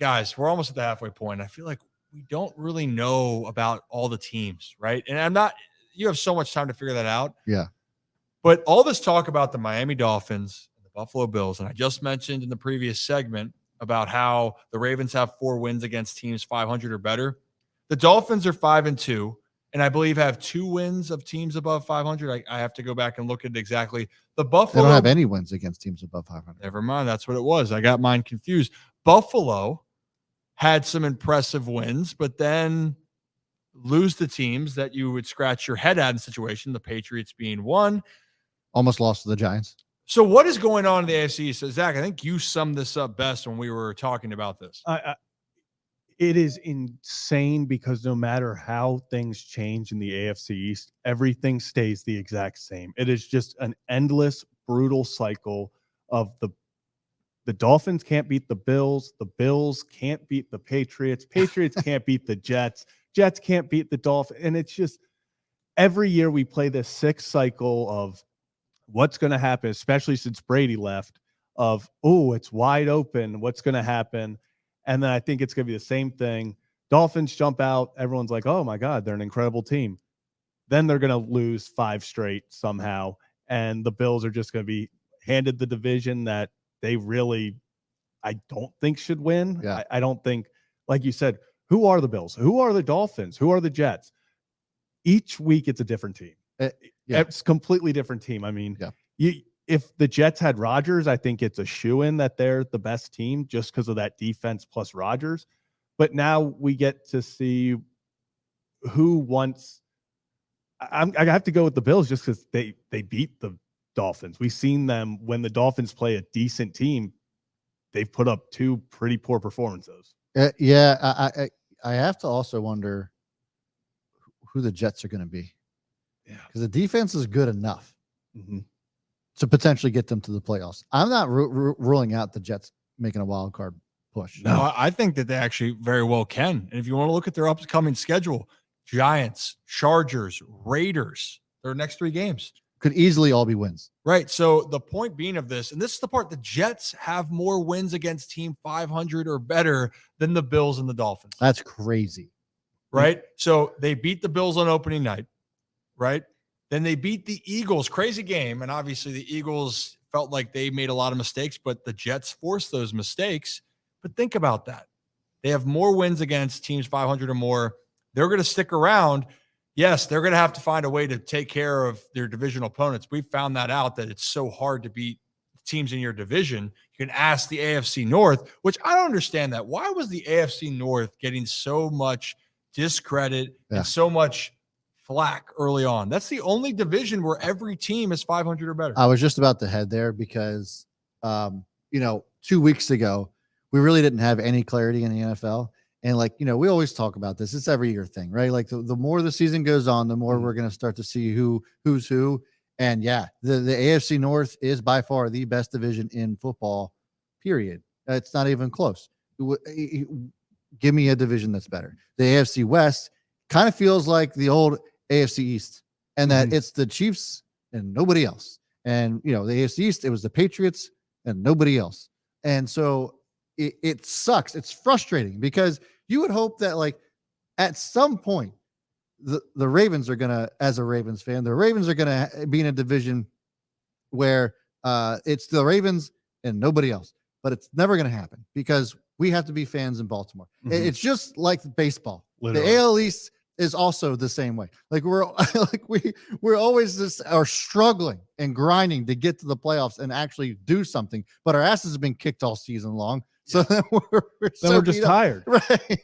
guys, we're almost at the halfway point. I feel like we don't really know about all the teams, right? And you have so much time to figure that out. Yeah. But all this talk about the Miami Dolphins and the Buffalo Bills, and I just mentioned in the previous segment about how the Ravens have 4 wins against teams 500 or better. The Dolphins are 5-2, and I believe have 2 wins of teams above 500. I have to go back and look at it exactly. The Buffalo, they don't have any wins against teams above 500. Never mind. That's what it was. I got mine confused. Buffalo had some impressive wins, but then lose the teams that you would scratch your head at in the situation, the Patriots being one. Almost lost to the Giants. So what is going on in the AFC? So, Zach, I think you summed this up best when we were talking about this. It is insane because no matter how things change in the AFC East, everything stays the exact same. It is just an endless, brutal cycle of the Dolphins can't beat the Bills can't beat the Patriots can't beat the Jets can't beat the Dolphins. And it's just every year we play this 6 cycle of what's going to happen, especially since Brady left, of, oh, it's wide open. What's going to happen? And then I think it's going to be the same thing. Dolphins jump out. Everyone's like, oh, my God, they're an incredible team. Then they're going to lose 5 straight somehow. And the Bills are just going to be handed the division that they really, I don't think should win. Yeah. I don't think, like you said, who are the Bills? Who are the Dolphins? Who are the Jets? Each week it's a different team. It's a completely different team. I mean, if the Jets had Rodgers, I think it's a shoo-in that they're the best team just because of that defense plus Rodgers. But now we get to see who wants. I have to go with the Bills just because they beat the Dolphins. We've seen them when the Dolphins play a decent team. They've put up 2 pretty poor performances. I have to also wonder who the Jets are going to be. Yeah, because the defense is good enough to potentially get them to the playoffs. I'm not ruling out the Jets making a wild card push. No, I think that they actually very well can. And if you want to look at their upcoming schedule, Giants, Chargers, Raiders, their next 3 games could easily all be wins. Right. So the point being of this, and this is the part, the Jets have more wins against team 500 or better than the Bills and the Dolphins. That's crazy. Right. So they beat the Bills on opening night. Right. Then they beat the Eagles. Crazy game. And obviously the Eagles felt like they made a lot of mistakes, but the Jets forced those mistakes. But think about that. They have more wins against teams 500 or more. They're going to stick around. Yes, they're going to have to find a way to take care of their divisional opponents. We've found that out, that it's so hard to beat teams in your division. You can ask the AFC North, which I don't understand that. Why was the AFC North getting so much discredit and so much flack early on? That's the only division where every team is 500 or better. I was just about to head there because, 2 weeks ago, we really didn't have any clarity in the NFL. And we always talk about this. It's every year thing, right? Like the more the season goes on, the more we're going to start to see who's who. And the AFC North is by far the best division in football, period. It's not even close. Give me a division that's better. The AFC West kind of feels like the old AFC East, and that it's the Chiefs and nobody else. And, the AFC East, it was the Patriots and nobody else. And so it sucks. It's frustrating because you would hope that at some point the Ravens are going to, as a Ravens fan, the Ravens are going to be in a division where it's the Ravens and nobody else, but it's never going to happen because we have to be fans in Baltimore. It's just like baseball. Literally. The AL East is also the same way. We're always just are struggling and grinding to get to the playoffs and actually do something, but our asses have been kicked all season long. So then we're just tired. Right.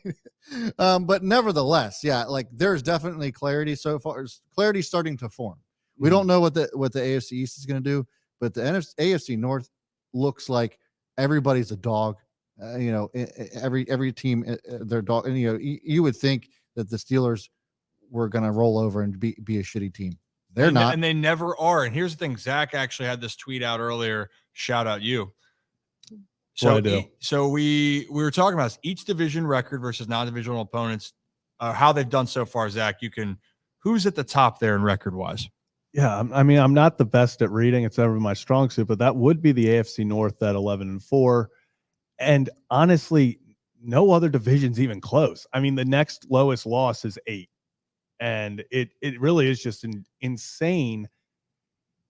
But nevertheless, there's definitely clarity so far. Clarity starting to form. We don't know what the AFC East is going to do, but the AFC North looks like everybody's a dog. Every team, their dog. And you would think that the Steelers were going to roll over and be a shitty team. They're not, and they never are. And here's the thing: Zach actually had this tweet out earlier. Shout out you. So we were talking about this, each division record versus non-divisional opponents, how they've done so far. Zach, who's at the top there in record wise? Yeah, I mean, I'm not the best at reading. It's never my strong suit, but that would be the AFC North at 11-4. And honestly, no other division's even close. I mean, the next lowest loss is 8. And it really is just insane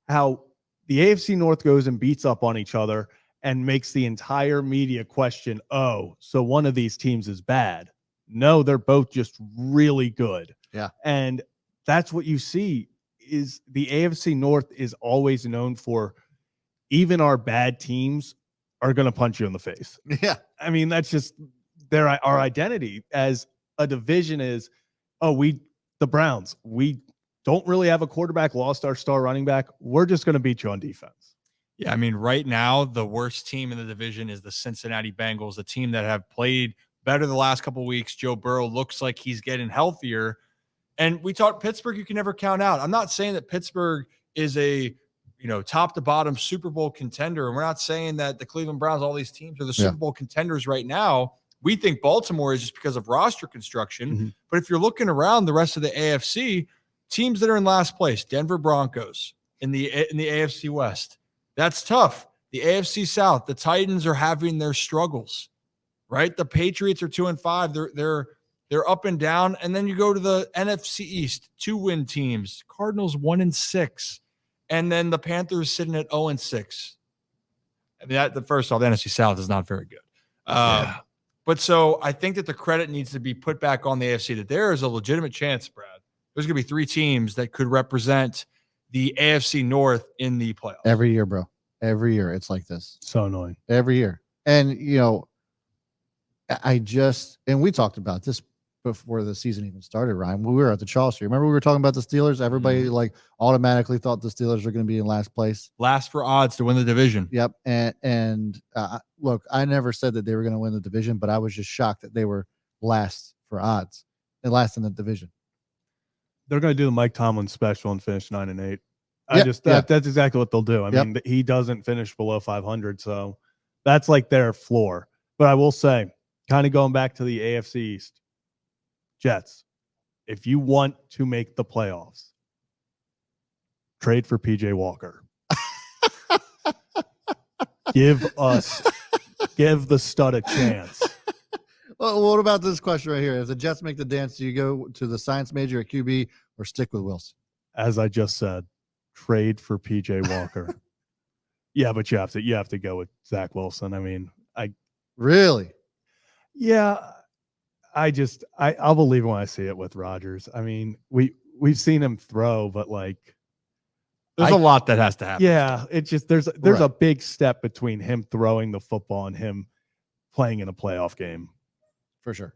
how the AFC North goes and beats up on each other and makes the entire media question, oh, so one of these teams is bad. No, they're both just really good. Yeah. And that's what you see is the AFC North is always known for even our bad teams are going to punch you in the face. Yeah. I mean, that's just our identity as a division is, the Browns, we don't really have a quarterback, lost our star running back. We're just going to beat you on defense. Yeah, I mean, right now, the worst team in the division is the Cincinnati Bengals, a team that have played better the last couple of weeks. Joe Burrow looks like he's getting healthier. And we talked Pittsburgh, you can never count out. I'm not saying that Pittsburgh is a, top to bottom Super Bowl contender. And we're not saying that the Cleveland Browns, all these teams are the Super Bowl contenders right now. We think Baltimore is just because of roster construction. Mm-hmm. But if you're looking around the rest of the AFC, teams that are in last place, Denver Broncos in the AFC West, that's tough. The AFC South, the Titans are having their struggles, right? The Patriots are 2-5. They're up and down. And then you go to the NFC East, 2-win teams, Cardinals 1-6. And then the Panthers sitting at 0-6. I mean, the first off, the NFC South is not very good. But so I think that the credit needs to be put back on the AFC, that there is a legitimate chance, Brad. There's going to be 3 teams that could represent the AFC North in the playoffs. Every year, bro. Every year. It's like this. So annoying. Every year. And, and we talked about this before the season even started, Ryan. We were at the Charles. Remember we were talking about the Steelers? Everybody automatically thought the Steelers were going to be in last place. Last for odds to win the division. Yep. And look, I never said that they were going to win the division, but I was just shocked that they were last for odds and last in the division. They're going to do the Mike Tomlin special and finish 9-8. That's exactly what they'll do. I mean, he doesn't finish below 500, so that's like their floor. But I will say, kind of going back to the AFC East, Jets, if you want to make the playoffs, trade for PJ Walker. Give the stud a chance. Well, what about this question right here? If the Jets make the dance, do you go to the science major at QB or stick with Wilson? As I just said, trade for PJ Walker. Yeah, but you have to go with Zach Wilson. I mean, really? Yeah. I'll believe it when I see it with Rodgers. I mean, we've seen him throw, but there's a lot that has to happen. Yeah, it's just there's a big step between him throwing the football and him playing in a playoff game. For sure.